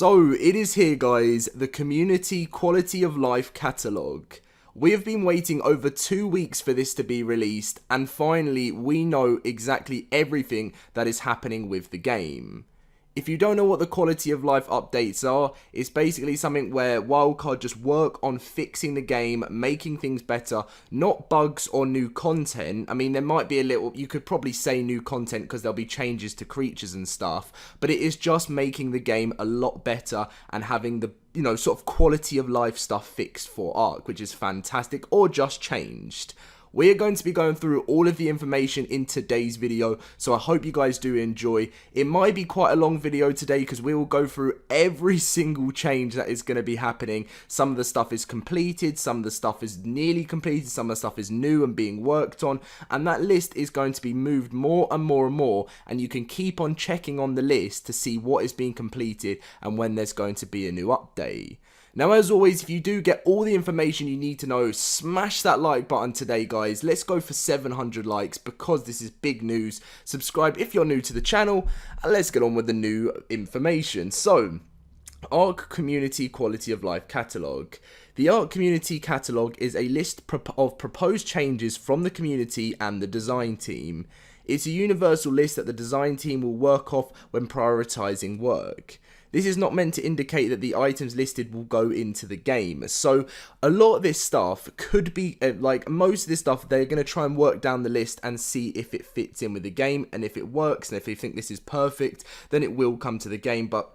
So it is here, guys, the Community Quality of Life Catalog. We have been waiting over 2 weeks for this to be released, and finally we know exactly everything that is happening with the game. If you don't know what the quality of life updates are, it's basically something where Wildcard just work on fixing the game, making things better, not bugs or new content. I mean, there might be a little, you could probably say new content because there'll be changes to creatures and stuff, but it is just making the game a lot better and having the, sort of quality of life stuff fixed for ARK, which is fantastic, or just changed. We are going to be going through all of the information in today's video, so I hope you guys do enjoy. It might be quite a long video today because we will go through every single change that is going to be happening. Some of the stuff is completed, some of the stuff is nearly completed, some of the stuff is new and being worked on, and that list is going to be moved more and more and more, and you can keep on checking on the list to see what is being completed and when there's going to be a new update. Now, as always, if you do get all the information you need to know, smash that like button today, guys. Let's go for 700 likes because this is big news. Subscribe if you're new to the channel, and let's get on with the new information. So, ARK Community Quality of Life Catalog. The ARK Community Catalog is a list of proposed changes from the community and the design team. It's a universal list that the design team will work off when prioritizing work. This is not meant to indicate that the items listed will go into the game. So a lot of this stuff could be, like most of this stuff, they're going to try and work down the list and see if it fits in with the game. And if it works, and if they think this is perfect, then it will come to the game. But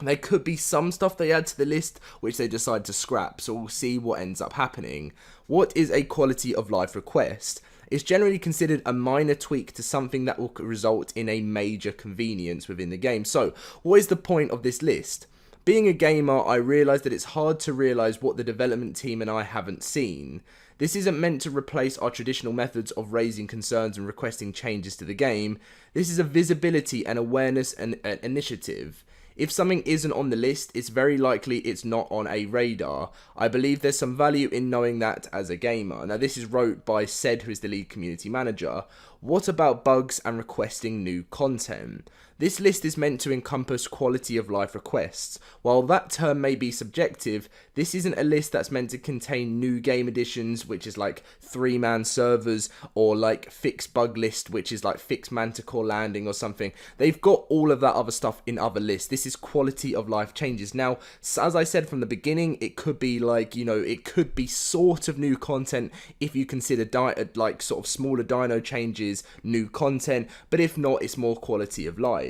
there could be some stuff they add to the list which they decide to scrap. So we'll see what ends up happening. What is a quality of life request? It's generally considered a minor tweak to something that will result in a major convenience within the game. So, what is the point of this list? Being a gamer, I realise that it's hard to realise what the development team and I haven't seen. This isn't meant to replace our traditional methods of raising concerns and requesting changes to the game. This is a visibility and awareness and initiative. If something isn't on the list, it's very likely it's not on a radar. I believe there's some value in knowing that as a gamer. Now, this is wrote by Sed, who is the lead community manager. What about bugs and requesting new content? This list is meant to encompass quality of life requests. While that term may be subjective, this isn't a list that's meant to contain new game additions, which is like 3-man servers, or like fixed bug list, which is like fixed manticore landing or something. They've got all of that other stuff in other lists. This is quality of life changes. Now, as I said from the beginning, it could be like, it could be sort of new content if you consider like sort of smaller dino changes, new content, but if not, it's more quality of life.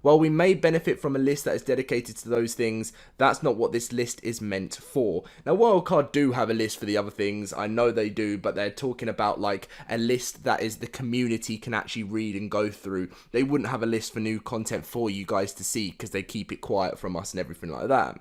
While we may benefit from a list that is dedicated to those things, that's not what this list is meant for. Now, Wildcard do have a list for the other things, I know they do, but they're talking about like a list that is the community can actually read and go through. They wouldn't have a list for new content for you guys to see because they keep it quiet from us and everything like that.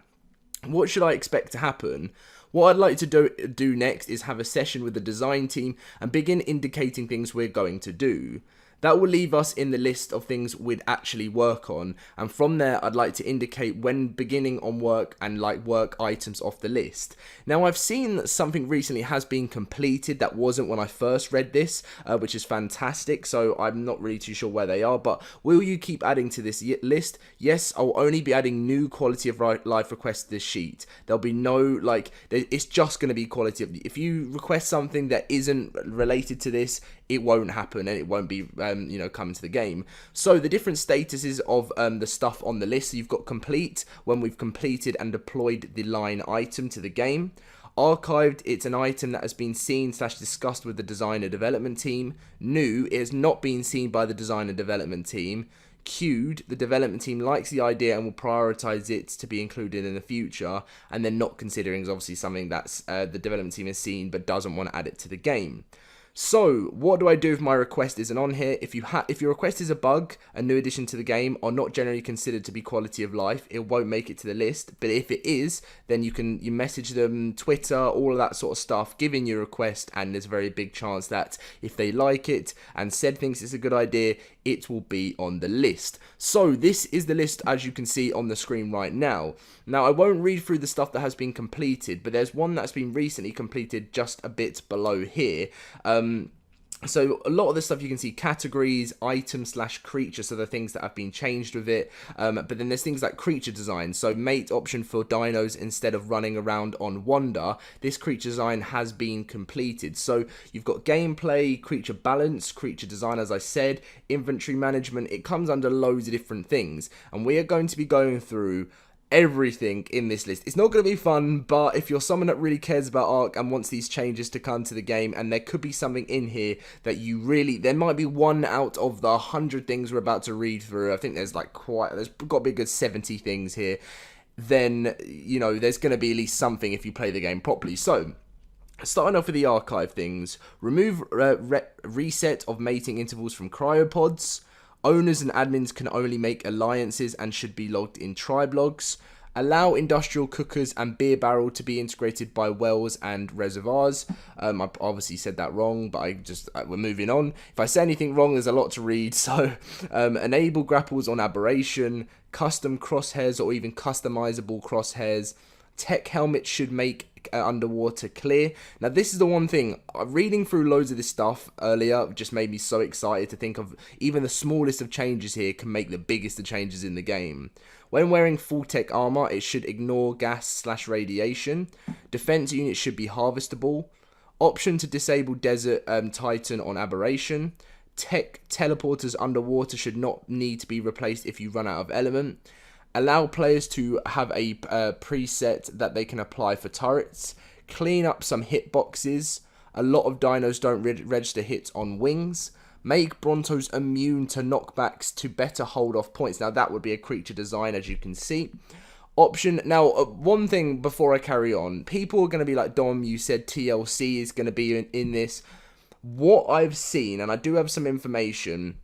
What should I expect to happen? What I'd like to do next is have a session with the design team and begin indicating things we're going to do. That will leave us in the list of things we'd actually work on, and from there I'd like to indicate when beginning on work and like work items off the list. Now, I've seen that something recently has been completed that wasn't when I first read this, which is fantastic, so I'm not really too sure where they are, but will you keep adding to this list? Yes, I'll only be adding new quality of life requests to this sheet. There'll be no, like, it's just going to be quality of, if you request something that isn't related to this, it won't happen and it won't be coming to the game. So the different statuses of the stuff on the list, so you've got complete, when we've completed and deployed the line item to the game. Archived, it's an item that has been seen / discussed with the designer development team. New, it has not been seen by the designer development team. Queued, the development team likes the idea and will prioritize it to be included in the future, and then not considering is obviously something that's the development team has seen but doesn't want to add it to the game. So, what do I do if my request isn't on here? If your request is a bug, a new addition to the game, or not generally considered to be quality of life, it won't make it to the list. But if it is, then you message them, Twitter, all of that sort of stuff, give in your request, and there's a very big chance that if they like it and Sed thinks it's a good idea, it will be on the list. So this is the list as you can see on the screen right now. Now, I won't read through the stuff that has been completed, but there's one that's been recently completed just a bit below here. So a lot of the stuff you can see categories, item slash creature, so the things that have been changed with it. But then there's things like creature design. So mate option for dinos instead of running around on wander. This creature design has been completed. So you've got gameplay, creature balance, creature design, as I said, inventory management. It comes under loads of different things. And we are going to be going through everything in this list. It's not going to be fun, but if you're someone that really cares about ARK and wants these changes to come to the game, and there could be something in here that you really, there might be one out of the 100 things we're about to read through. I think there's like there's got to be a good 70 things here. Then, you know, there's going to be at least something if you play the game properly. So, starting off with the archive things, remove reset of mating intervals from cryopods. Owners and admins can only make alliances and should be logged in tribe logs. Allow industrial cookers and beer barrel to be integrated by wells and reservoirs. I obviously said that wrong, but we're moving on. If I say anything wrong, there's a lot to read. So, enable grapples on aberration, custom crosshairs or even customizable crosshairs. Tech helmet should make underwater clear. Now this is the one thing, reading through loads of this stuff earlier just made me so excited to think of even the smallest of changes here can make the biggest of changes in the game. When wearing full tech armor, it should ignore gas / radiation. Defense units should be harvestable. Option to disable desert titan on aberration. Tech teleporters underwater should not need to be replaced if you run out of element. Allow players to have a preset that they can apply for turrets. Clean up some hitboxes. A lot of dinos don't register hits on wings. Make Brontos immune to knockbacks to better hold off points. Now that would be a creature design, as you can see. Option. Now, one thing before I carry on. People are going to be like, Dom, you said TLC is going to be in this. What I've seen, and I do have some information,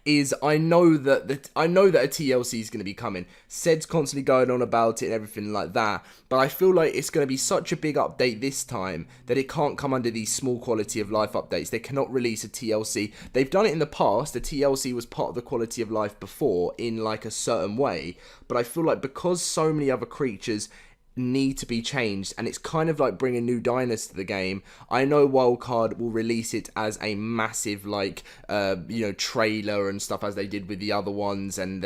is I know that a TLC is going to be coming. Sed's constantly going on about it and everything like that, but I feel like it's going to be such a big update this time that it can't come under these small quality of life updates. They cannot release a TLC. They've done it in the past. The TLC was part of the quality of life before in like a certain way, but I feel like because so many other creatures need to be changed, and it's kind of like bringing new dinos to the game. I know Wildcard will release it as a massive like trailer and stuff, as they did with the other ones, and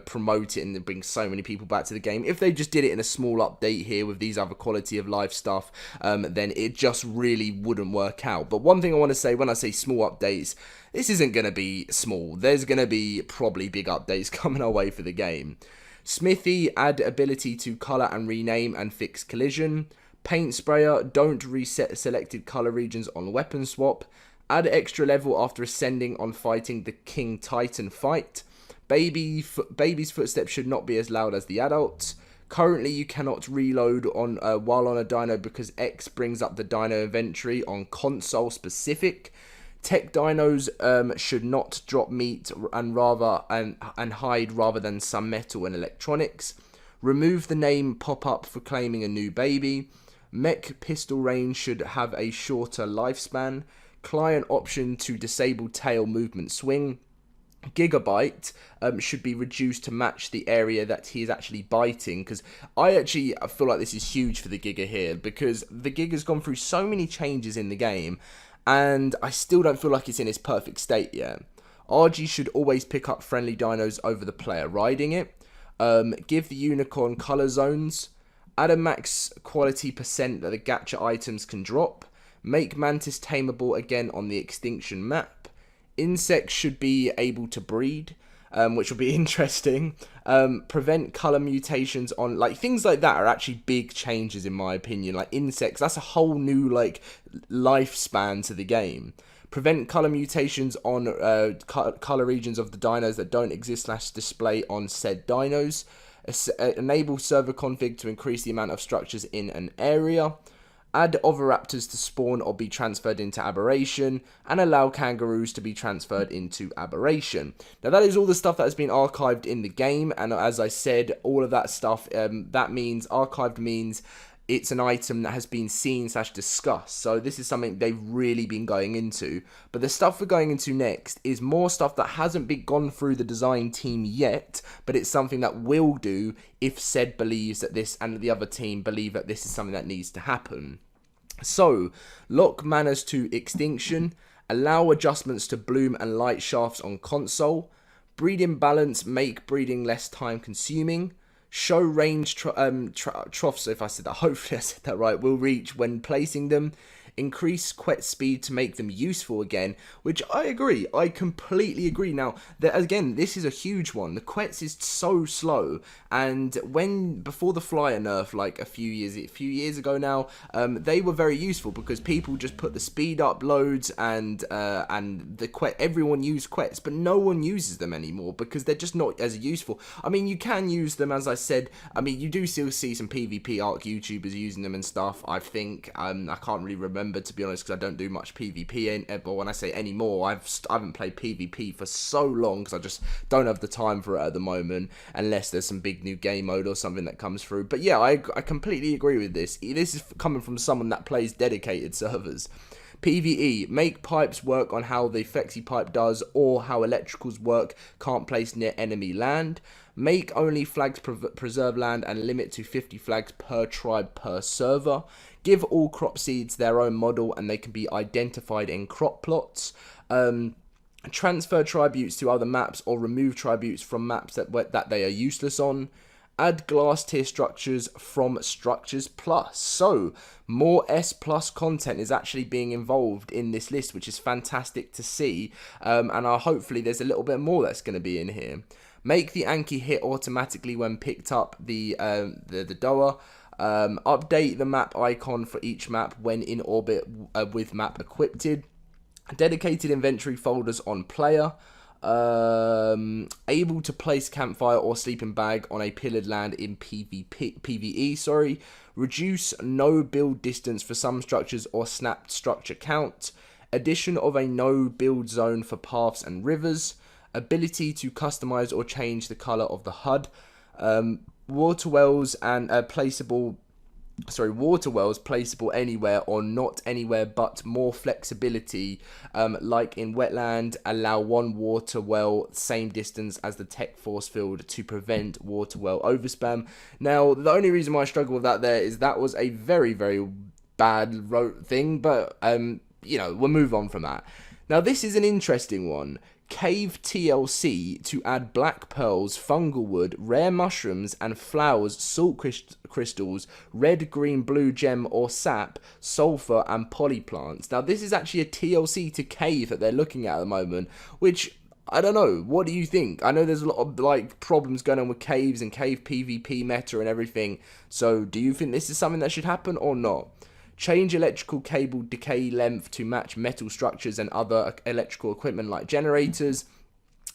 promote it and bring so many people back to the game. If they just did it in a small update here with these other quality of life stuff, then it just really wouldn't work out. But one thing I want to say, when I say small updates, this isn't going to be small. There's going to be probably big updates coming our way for the game. Smithy, add ability to colour and rename and fix collision. Paint sprayer, don't reset selected colour regions on weapon swap. Add extra level after ascending on fighting the King Titan fight. Baby's footsteps should not be as loud as the adults. Currently, you cannot reload on while on a dino because X brings up the dino inventory on console specific. Tech dinos should not drop meat and hide rather than some metal and electronics. Remove the name pop-up for claiming a new baby. Mech pistol range should have a shorter lifespan. Client option to disable tail movement swing. Gigabyte should be reduced to match the area that he is actually biting, because I feel like this is huge for the Giga here, because the Giga's gone through so many changes in the game, and I still don't feel like it's in its perfect state yet. RG should always pick up friendly dinos over the player riding it. Give the unicorn color zones. Add a max quality percent that the gacha items can drop. Make mantis tameable again on the extinction map. Insects should be able to breed, which will be interesting. Prevent color mutations on, like, things like that are actually big changes in my opinion. Like insects, that's a whole new like lifespan to the game. Prevent color mutations on color regions of the dinos that don't exist / display on said dinos. Enable server config to increase the amount of structures in an area. Add oviraptors to spawn or be transferred into aberration, and allow kangaroos to be transferred into aberration. Now that is all the stuff that has been archived in the game, and as I said, all of that stuff, that means archived means it's an item that has been seen / discussed. So this is something they've really been going into. But the stuff we're going into next is more stuff that hasn't been gone through the design team yet, but it's something that will do if said believes that this and the other team believe that this is something that needs to happen. So, lock manners to extinction. Allow adjustments to bloom and light shafts on console. Breeding balance, make breeding less time consuming. Show range troughs, if I said that, hopefully I said that right, will reach when placing them. Increase quet speed to make them useful again, which I agree, I completely agree. Now, again, this is a huge one. The quets is so slow, and before the flyer nerf, like a few years ago now, they were very useful because people just put the speed up loads, and the quet, everyone used quets, but no one uses them anymore because they're just not as useful. I mean, you can use them, as I said. I mean, you do still see some PvP ARK YouTubers using them and stuff, I think. I can't really remember, to be honest, because I don't do much PvP, but when I say anymore, I haven't played PvP for so long because I just don't have the time for it at the moment, unless there's some big new game mode or something that comes through. But yeah, I completely agree with this. This is coming from someone that plays dedicated servers. PvE, make pipes work on how the flexi pipe does or how electricals work, can't place near enemy land. Make only flags preserve land and limit to 50 flags per tribe per server. Give all crop seeds their own model and they can be identified in crop plots. Transfer tributes to other maps or remove tributes from maps that they are useless on. Add glass tier structures from Structures Plus. So, more S Plus content is actually being involved in this list, which is fantastic to see. And hopefully there's a little bit more that's going to be in here. Make the Anki hit automatically when picked up the Doa. Update the map icon for each map when in orbit with map equipped. Dedicated inventory folders on player. Able to place campfire or sleeping bag on a pillared land in PvE. Reduce no build distance for some structures or snapped structure count. Addition of a no build zone for paths and rivers. Ability to customize or change the color of the HUD. Water wells placeable anywhere or not anywhere, but more flexibility, like in wetland. Allow one water well same distance as the tech force field to prevent water well overspam. Now, the only reason why I struggle with that there is that was a very, very bad wrote thing, but we'll move on from that. Now, this is an interesting one. Cave TLC to add black pearls, fungal wood, rare mushrooms and flowers, salt crystals, red, green, blue gem or sap, sulfur and polyplants. Now, this is actually a TLC to cave that they're looking at the moment, which I don't know. What do you think? I know there's a lot of problems going on with caves and cave PvP meta and everything. So, do you think this is something that should happen or not? Change electrical cable decay length to match metal structures and other electrical equipment like generators.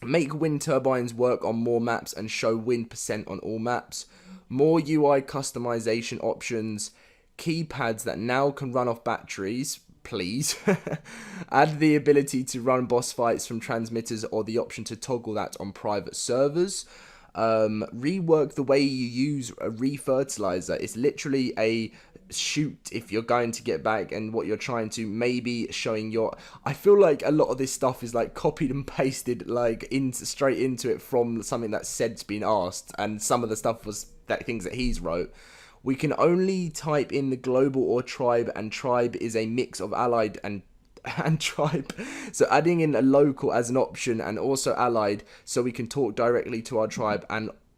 Make wind turbines work on more maps and show wind percent on all maps. More UI customization options. Keypads that now can run off batteries, please. Add the ability to run boss fights from transmitters or the option to toggle that on private servers. Rework the way you use a refertilizer. It's literally a shoot if you're going to get back and what you're trying to maybe showing your. I feel like a lot of this stuff is like copied and pasted straight into it from something that said's been asked, and some of the stuff was things that he's wrote. We can only type in the global or tribe, and tribe is a mix of allied and tribe, so adding in a local as an option and also allied, so we can talk directly to our tribe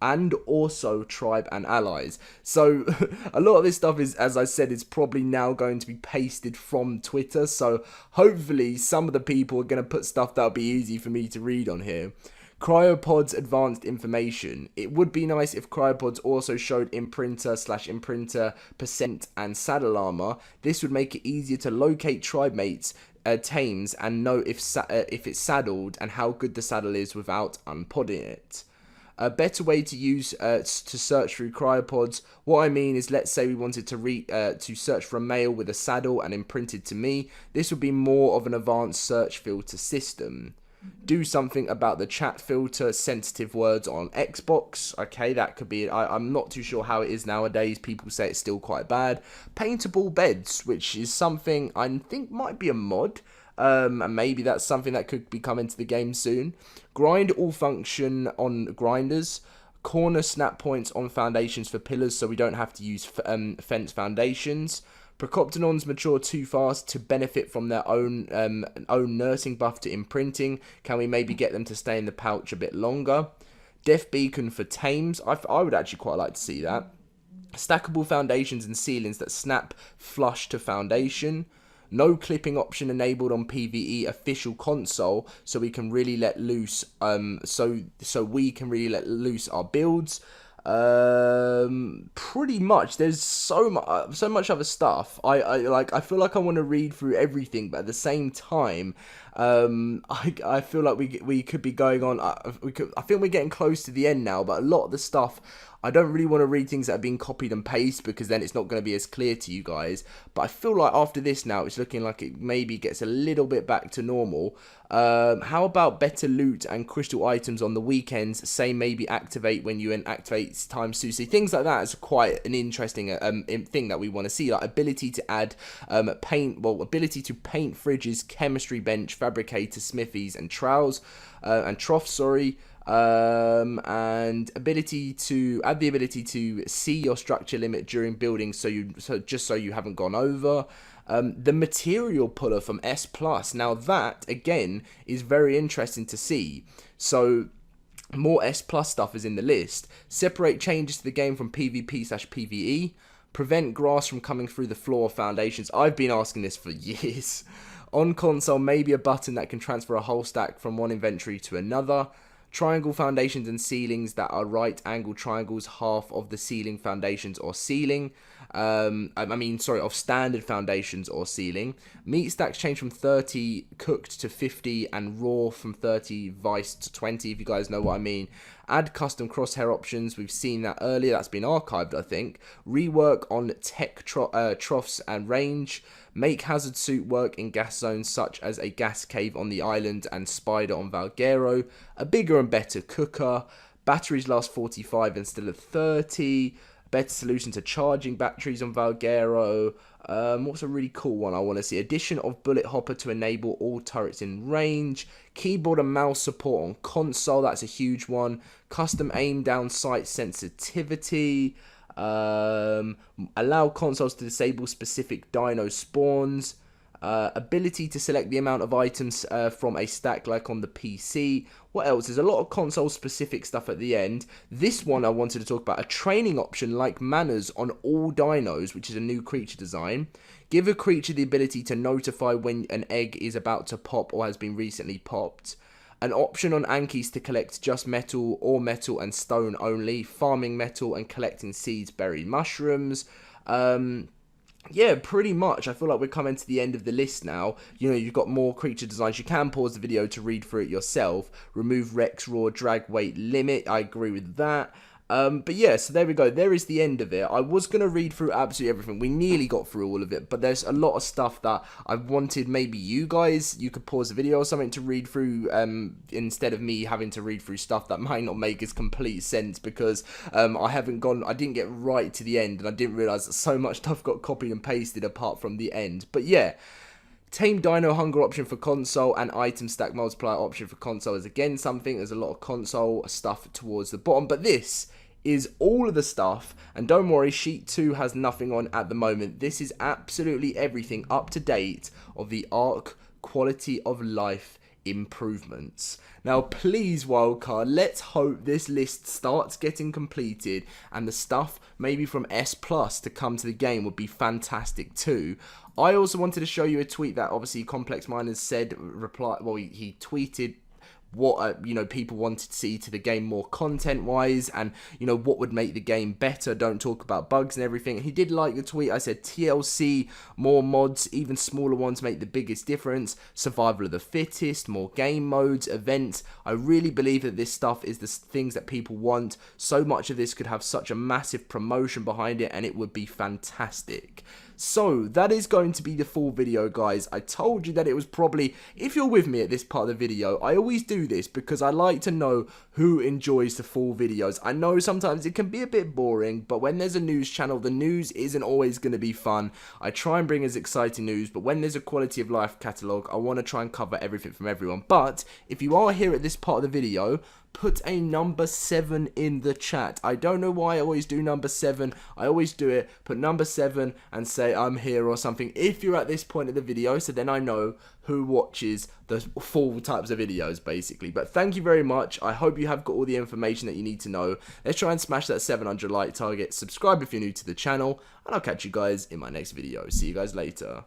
and also tribe and allies. So a lot of this stuff is, as I said, is probably now going to be pasted from Twitter, so hopefully some of the people are going to put stuff that'll be easy for me to read on here. Cryopods advanced information. It would be nice if cryopods also showed imprinter percent and saddle armor. This would make it easier to locate tribe mates, tames, and know if it's saddled and how good the saddle is without unpodding it. A better way to use to search through cryopods. What I mean is, let's say we wanted to search for a male with a saddle and imprinted to me. This would be more of an advanced search filter system. Do something about the chat filter, sensitive words on Xbox. Okay, that could be. I'm not too sure how it is nowadays. People say it's still quite bad. Paintable beds, which is something I think might be a mod. And maybe that's something that could be coming to the game soon. Grind all function on grinders. Corner snap points on foundations for pillars, so we don't have to use fence foundations. Procoptenons mature too fast to benefit from their own nursing buff to imprinting. Can we maybe get them to stay in the pouch a bit longer? Death Beacon for tames. I would actually quite like to see that. Stackable foundations and ceilings that snap flush to foundation. No clipping option enabled on PvE official console, so we can really let loose. So we can really let loose our builds. Pretty much. There's so much other stuff. I feel like I want to read through everything, but at the same time, I feel like we could be going on. I think we're getting close to the end now, but a lot of the stuff, I don't really want to read things that have been copied and pasted because then it's not going to be as clear to you guys. But I feel like after this now, it's looking like it maybe gets a little bit back to normal. How about better loot and crystal items on the weekends? Say maybe activate when you activate time Susi. Things like that is quite an interesting thing that we want to see. Like ability to add ability to paint fridges, chemistry bench, fabricator, smithies, and troughs, and ability to add the ability to see your structure limit during building, so you haven't gone over. The material puller from S+. Now that again is very interesting to see. So more S+ stuff is in the list. Separate changes to the game from PvP/PvE. Prevent grass from coming through the floor of foundations. I've been asking this for years. On console, maybe a button that can transfer a whole stack from one inventory to another. Triangle foundations and ceilings that are right angle triangles, half of the ceiling foundations or ceiling. Of standard foundations or ceiling. Meat stacks change from 30 cooked to 50 and raw from 30 vice to 20, if you guys know what I mean. Add custom crosshair options. We've seen that earlier. That's been archived, I think. Rework on tech troughs and range. Make hazard suit work in gas zones such as a gas cave on the island and spider on Valguero. A bigger and better cooker. Batteries last 45 instead of 30. Better solution to charging batteries on Valguero. What's a really cool one I want to see? Addition of bullet hopper to enable all turrets in range. Keyboard and mouse support on console. That's a huge one. Custom aim down sight sensitivity. Allow consoles to disable specific dino spawns. Ability to select the amount of items from a stack like on the PC. What else? There's a lot of console specific stuff at the end. This one I wanted to talk about. A training option like manners on all dinos, which is a new creature design. Give a creature the ability to notify when an egg is about to pop or has been recently popped. An option on Ankies to collect just metal or metal and stone only. Farming metal and collecting seeds, buried mushrooms. Yeah, pretty much. I feel like we're coming to the end of the list now. You know, you've got more creature designs. You can pause the video to read through it yourself. Remove Rex Raw drag weight limit. I agree with that. But yeah, so there we go. There is the end of it. I was going to read through absolutely everything. We nearly got through all of it, but there's a lot of stuff that I wanted maybe you could pause the video or something to read through, instead of me having to read through stuff that might not make as complete sense because I didn't get right to the end and I didn't realise that so much stuff got copied and pasted apart from the end. But yeah. Tame Dino Hunger option for console and item stack multiplier option for console is again something. There's a lot of console stuff towards the bottom, but this is all of the stuff, and don't worry, sheet 2 has nothing on at the moment. This is absolutely everything up to date of the ARK quality of life improvements. Now please wildcard, let's hope this list starts getting completed and the stuff maybe from S+ to come to the game would be fantastic too. I also wanted to show you a tweet that obviously Complex Miners said, he tweeted what people wanted to see to the game more content wise, and what would make the game better. Don't talk about bugs and everything. He did like the tweet. I said TLC, more mods, even smaller ones make the biggest difference. Survival of the fittest, more game modes, events. I really believe that this stuff is the things that people want. So much of this could have such a massive promotion behind it and it would be fantastic. So that is going to be the full video, guys. I told you that it was probably, if you're with me at this part of the video, I always do this because I like to know who enjoys the full videos. I know sometimes it can be a bit boring, but when there's a news channel, the news isn't always going to be fun. I try and bring as exciting news, but when there's a quality of life catalogue, I want to try and cover everything from everyone. But if you are here at this part of the video, put a number 7 in the chat. I don't know why I always do number 7. I always do it. Put number 7 and say I'm here or something if you're at this point of the video, so then I know who watches the full types of videos basically. But thank you very much. I hope you have got all the information that you need to know. Let's try and smash that 700 like target. Subscribe if you're new to the channel, and I'll catch you guys in my next video. See you guys later.